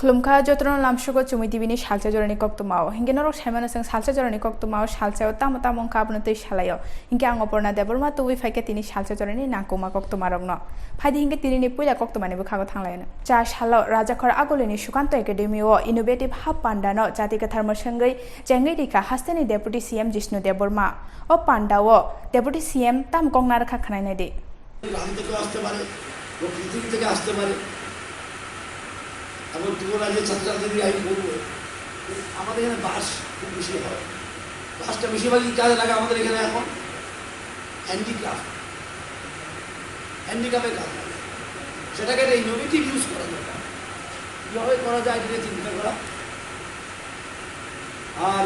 Klumka jotron lamshugo Chumui divini Salsa Jorani Koktwma hinge norok saimano sing Salsa Jorani Koktwma Salsa tamon kabno tei salayo hinge angoporna deborma tuwi faike tini Salsa Jorani nakuma Koktwma rogno phadi hinge tini ni puila Koktwma ni bukhago thanglayano cha salo rajakhor agolini Sukanto Academy o innovative hub pandano jatika tharmo sangai jengai dika hasteni deputy CM Jishnu Deborma o pandao deputy CM tam kongnar kha khanai nai de এবং ত্রিপুরা যে ছাত্রছাত্রী আমি বলবো আমাদের এখানে বাস খুব বেশি হয় বাসটা বেশিরভাগই কাজে লাগে আমাদের এখানে এখন হ্যান্ডিক্রাফ্টের কাজ লাগে সেটাকে একটা ইনোভেটিভ ইউজ করা দরকার কীভাবে করা যায় এটা চিন্তা করা আর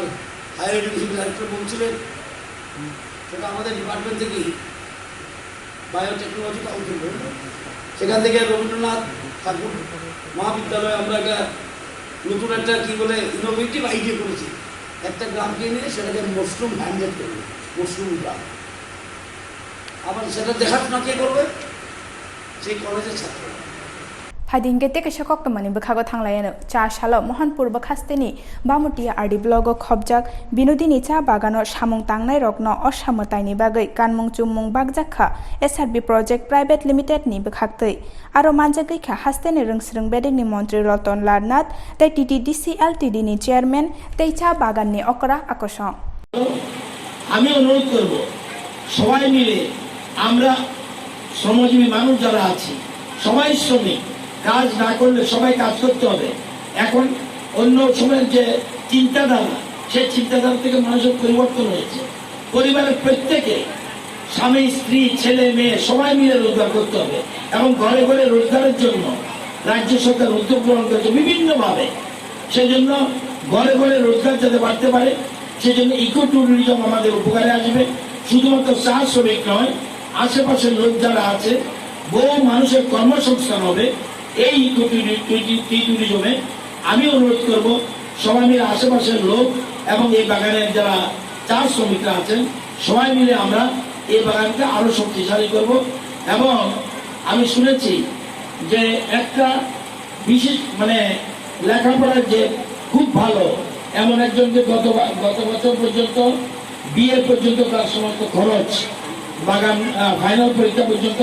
হায়ার এডুকেশন ডাইরেক্টর বলছিলেন সেটা আমাদের ডিপার্টমেন্ট থেকেই বায়োটেকনোলজি কাউন্সিল সেখান থেকে রবীন্দ্রনাথ ঠাকুর মহাবিদ্যালয়ে আমরা একটা নতুন একটা কী বলে ইনোভেটিভ আইডিয়া করেছি একটা গ্রামকে নিয়ে সেটাকে মশরুম হ্যান্ডেল করবে মশরুম গ্রাম আবার সেটা দেখাশোনা কে করবে সেই কলেজের ছাত্ররা Phadingke teke Koktwma ni bukhago thanglayano cha salo Mohanpur bakhasteni Bamutia RD blogo khobjak binodini cha bagano samung tangnai rokno osamotai ni bagai kanmung chumung bagjakha SRB project private limited ni bukhaktei aro manjagai kha hasteni rungsrung beding ni montri Roton Larnath tei TTDC Ltd ni chairman tei cha bagan ni okra akosong আমি অনুরোধ করব সবাই মিলে আমরা শ্রমজীবী মানুষ যারা আছি সবাই শ্রমিক কাজ না করলে সবাই কাজ করতে হবে এখন অন্য সময়ের যে চিন্তাধারা সেই চিন্তাধারা থেকে মানুষের পরিবর্তন হয়েছে পরিবারের প্রত্যেকে স্বামী স্ত্রী ছেলে মেয়ে সবাই মিলে রোজগার করতে হবে এবং ঘরে ঘরে রোজগারের জন্য রাজ্য সরকার উদ্যোগ গ্রহণ করেছে বিভিন্নভাবে সেজন্য ঘরে ঘরে রোজগার যাতে বাড়তে পারে সেজন্য ইকো ট্যুরিজম আমাদের উপকারে আসবে শুধুমাত্র চা শ্রমিক নয় আশেপাশের লোক যারা আছে বহু মানুষের কর্মসংস্থান হবে এই ইকো ট্যুরিজমে আমি অনুরোধ করব সবাই মিলে আশেপাশের লোক এবং এই বাগানের যারা চা শ্রমিকরা আছেন সবাই মিলে আমরা এই বাগানকে আরো শক্তিশালী করব এবং আমি শুনেছি যে একটা বিশেষ লেখাপড়ার যে খুব ভালো এমন একজনকে গত বছর পর্যন্ত বিএ পর্যন্ত তার সমস্ত খরচ বাগান ফাইনাল পরীক্ষা পর্যন্ত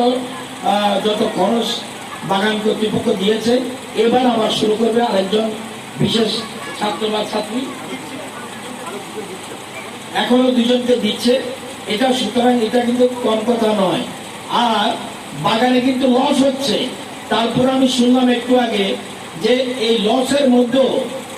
যত খরচ বাগান কর্তৃপক্ষ দিয়েছে এবার আবার শুরু করবে আরেকজন বিশেষ ছাত্র বা ছাত্রী এখনো দুজনকে দিচ্ছে এটা সুতরাং এটা কিন্তু কম কথা নয় আর বাগানে কিন্তু লস হচ্ছে তারপর আমি শুনলাম একটু আগে যে এই লসের মধ্যেও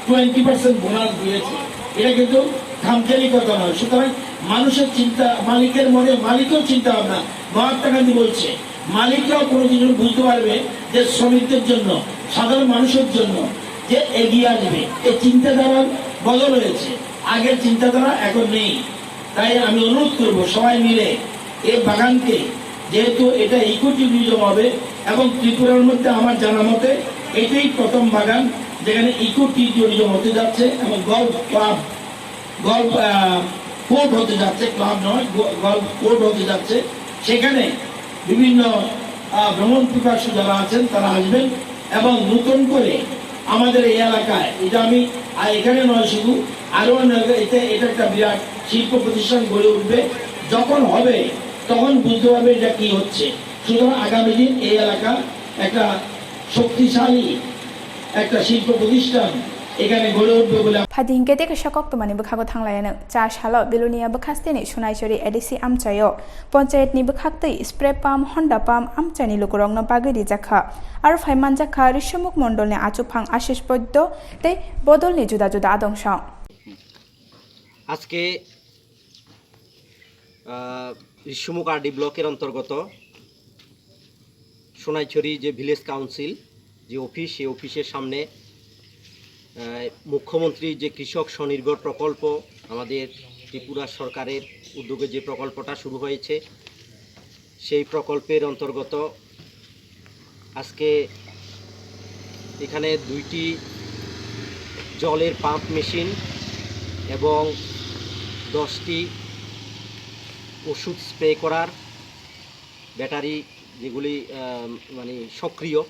20% বোনাস দিয়েছে এটা কিন্তু খামখেয়ালি কথা নয় সুতরাং মানুষের চিন্তা মালিকের মনে মালিকও চিন্তা ভাবনা মহাত্মা গান্ধী বলছে মালিকরাও কোনো কিছু বুঝতে পারবে যে শ্রমিকদের জন্য সাধারণ মানুষের জন্য যে এগিয়ে আসবে এই চিন্তাধারার বদল হয়েছে আগের চিন্তাধারা এখন নেই তাই আমি অনুরোধ করব সবাই মিলে এই বাগানকে যেহেতু এটা ইকো ট্যুরিজম হবে এবং ত্রিপুরার মধ্যে আমার জানা মতে এটাই প্রথম বাগান যেখানে ইকো ট্যুরিজম হতে যাচ্ছে এবং গল্ফ কোর্ট হতে যাচ্ছে ক্লাব নয় গল্ফ কোর্ট হতে যাচ্ছে সেখানে বিভিন্ন ভ্রমণ পিপাসু যারা আছেন তারা আসবেন এবং নতুন করে আমাদের এই এলাকায় এটা আমি এখানে নয় শুধু আরো এটা একটা বিরাট শিল্প প্রতিষ্ঠান গড়ে উঠবে যখন হবে তখন বুঝতে পারবে এটা কি হচ্ছে সুতরাং আগামী দিন এই এলাকা একটা শক্তিশালী একটা শিল্প প্রতিষ্ঠান এখানে গড়ে উঠবে বলে Phadingke teke Koktwma ni bukhago thanglayano cha salo Bilonia bakhasteni Sunaisori EDC amchayo panchayat ni bukhaktei spray pump Honda pump amchani lukurongno bagui rijakha aro phaimanjakha Rishomuk mondol ni achuphang Ashish Poddo tei bodol ni juda juda adongsang আজকে ঋষিমুখ RD ব্লকের অন্তর্গত সোনাইছড়ি যে village council যে office সেই অফিসের সামনে মুখ্যমন্ত্রী যে কৃষক স্বনির্ভর প্রকল্প আমাদের ত্রিপুরা সরকারের উদ্যোগে যে প্রকল্পটা শুরু হয়েছে সেই প্রকল্পের অন্তর্গত আজকে এখানে 2টি জলের পাম্প মেশিন এবং 10টি ওষুধ স্প্রে করার ব্যাটারি যেগুলি সক্রিয়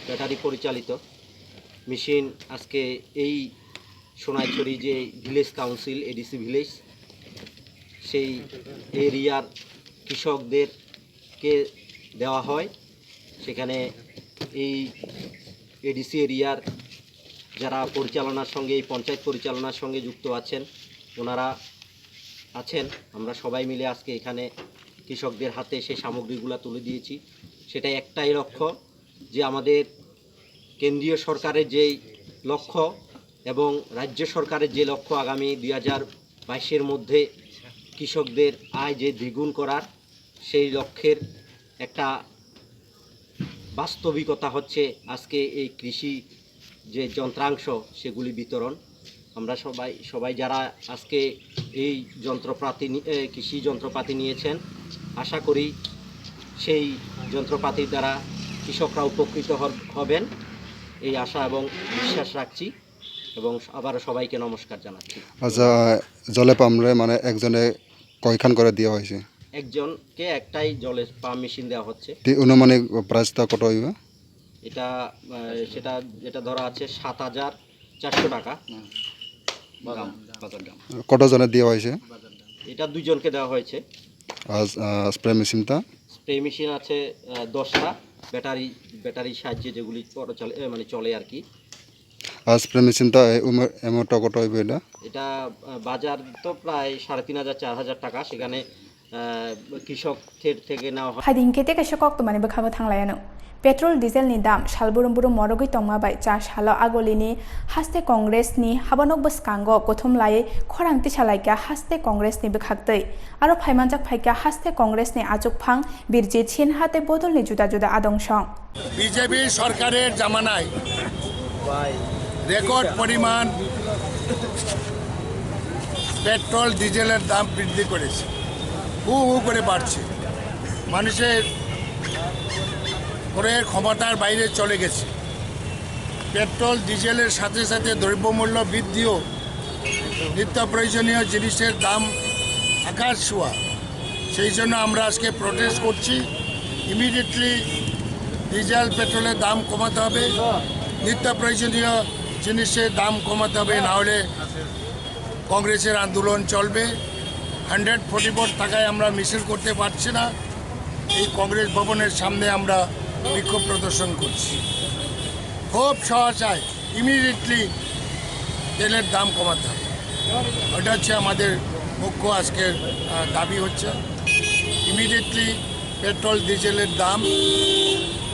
ব্যাটারি পরিচালিত মেশিন আজকে এই সোনাইছড়ি যে ভিলেজ কাউন্সিল এডিসি ভিলেজ সেই এরিয়ার কৃষকদেরকে দেওয়া হয়। সেখানে এই এডিসি এরিয়ার যারা পরিচালনার সঙ্গে এই পঞ্চায়েত পরিচালনার সঙ্গে যুক্ত আছেন ওনারা আছেন, আমরা সবাই মিলে আজকে এখানে কৃষকদের হাতে সেই সামগ্রীগুলো তুলে দিয়েছি। সেটা একটাই লক্ষ্য যে আমাদের কেন্দ্রীয় সরকারের যেই লক্ষ্য এবং রাজ্য সরকারের যে লক্ষ্য আগামী 2022-এর মধ্যে কৃষকদের আয় যে দ্বিগুণ করার, সেই লক্ষ্যের একটা বাস্তবিকতা হচ্ছে আজকে এই কৃষি যে যন্ত্রাংশ সেগুলি বিতরণ। আমরা সবাই যারা আজকে এই কৃষি যন্ত্রপাতি নিয়েছেন, আশা করি সেই যন্ত্রপাতির দ্বারা কৃষকরা উপকৃত হবেন এই আশা এবং বিশ্বাস রাখছি এবং আবারও সবাইকে নমস্কার জানাচ্ছি। আচ্ছা, জলে পাম্পরে মানে একজনে কয়খান করে দেওয়া হয়েছে? একজনকে একটাই জলের পাম্প মেশিন দেওয়া হচ্ছে। অনুমানিক প্রাইসটা কত হইবে? এটা সেটা যেটা ধরা আছে 7,400 টাকা। কতজনে দেওয়া হয়েছে? এটা 2 জনকে দেওয়া হয়েছে। আর স্প্রে মেশিনটা? স্প্রে মেশিন আছে 10টা ব্যাটারি সাহায্যে যেগুলি চলে আর কি। আর স্প্রে মেশিনটা এমনটা কত হইবে? এটা বাজার তো প্রায় 3,500-4,000 টাকা। সেখানে কৃষকের থেকে নেওয়া হয়। হাইদিন কেতে কাছে Koktwma বখাবো থাংলায়ানো पेट्रोल डिजेल नि दाम सालबुरुम बुरुम मरगै तंमाबाय चा सालो आगोलिनि हास्ते कांग्रेसनि हाबानक बसकांगो गथुमलायै खरांति सालायका हास्ते कांग्रेसनि बखाक्तै आरो फाइमानजाक फाइका हास्ते कांग्रेसनि आजुकफां बिरजित सिनहाते बदलनि जुदा जुदा आदंसं বিজেপি সরকারের জামানায় রেকর্ড পরিমাণ পেট্রোল ডিজেলের দাম বৃদ্ধি করেছে, হু হু করে বাড়ছে, মানুষের ক্রয়ের ক্ষমতার বাইরে চলে গেছে। পেট্রোল ডিজেলের সাথে সাথে দ্রব্যমূল্য বৃদ্ধিও, নিত্য প্রয়োজনীয় জিনিসের দাম আকাশ ছোঁয়া। সেই জন্য আমরা আজকে প্রোটেস্ট করছি। ইমিডিয়েটলি ডিজেল পেট্রোলের দাম কমাতে হবে, নিত্য প্রয়োজনীয় জিনিসের দাম কমাতে হবে, নাহলে কংগ্রেসের আন্দোলন চলবে। 144 টাকায় আমরা মিছিল করতে পারছি না। এই কংগ্রেস ভবনের সামনে আমরা বিক্ষোভ প্রদর্শন করছি। খুব সহসায় ইমিডিয়েটলি তেলের দাম কমাতে হবে, ওটা হচ্ছে আমাদের মুখ্য আজকের দাবি হচ্ছে। ইমিডিয়েটলি পেট্রোল ডিজেলের দাম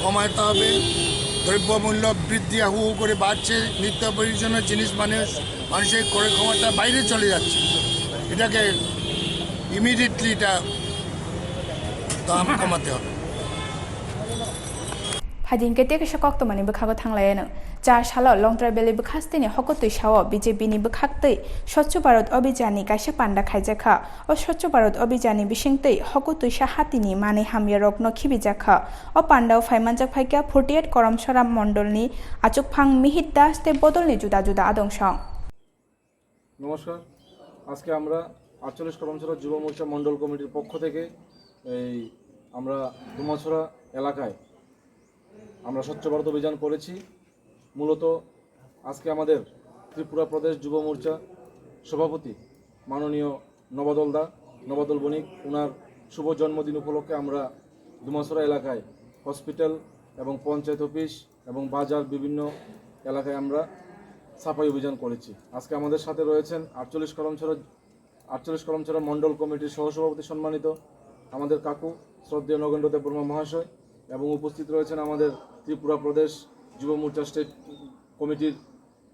কমাতে হবে। দ্রব্যমূল্য বৃদ্ধি হু হু করে বাড়ছে, নিত্য প্রয়োজনীয় জিনিস মানুষের ক্রয় ক্ষমতা বাইরে চলে যাচ্ছে। এটাকে ইমিডিয়েটলি এটা দাম কমাতে হবে। हाइदिन केते कासे Koktwma बखाबो थांलायानो चा सालो लं ट्राइबेल बखास्तेनि हकतै साओ बीजेपीनि बखाक्तै स्वच्छ भारत अभियाननि कासे पान्डा खाइजाखा अ स्वच्छ भारत अभियाननि बिसिंतै हकतै सा हातिनि माने हामिया रत्न खिबिजाखा अ पान्डाव फाइमानजाक फाइका 48 करमसरा मण्डलनि आचुकफां मिहित दास ते बदलनि जुदा जुदा आदंसं। নমস্কার, আজকে আমরা 48 করমছড়া যুব মোর্চা মণ্ডল কমিটির পক্ষ থেকে আমরা দুমাছড়া এলাকায় আমরা স্বচ্ছ ভারত অভিযান করেছি। মূলত আজকে আমাদের ত্রিপুরা প্রদেশ যুব মোর্চা সভাপতি মাননীয় নবাদল বণিক ওনার শুভ জন্মদিন উপলক্ষে আমরা দুমাছড়া এলাকায় হসপিটাল এবং পঞ্চায়েত অফিস এবং বাজার বিভিন্ন এলাকায় আমরা সাফাই অভিযান করেছি। আজকে আমাদের সাথে রয়েছেন 48 করমছড়া মণ্ডল কমিটির সহসভাপতি সম্মানিত আমাদের কাকু শ্রদ্ধেয় নগেন্দ্র বর্মা মহাশয় এবং উপস্থিত রয়েছেন আমাদের ত্রিপুরা প্রদেশ যুব মোর্চা স্টেট কমিটির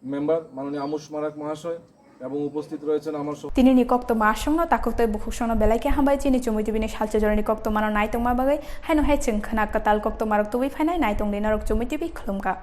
মেম্বার মাননীয় আমুষ মারাক মহাশয় এবং উপস্থিত রয়েছেন আমার তিনি নি Koktwma আসংনো তাকতै बुखुसनो बेलाइके हामबाय चिनि चुमुइ टिभिनि सालसा जरनि Koktwma नायतंमा बागै हायनो हायचों खोना कताल Koktwma रक तुबै फायनाय नायतंनि नरक चुमुइ टिभि खुलुमगा।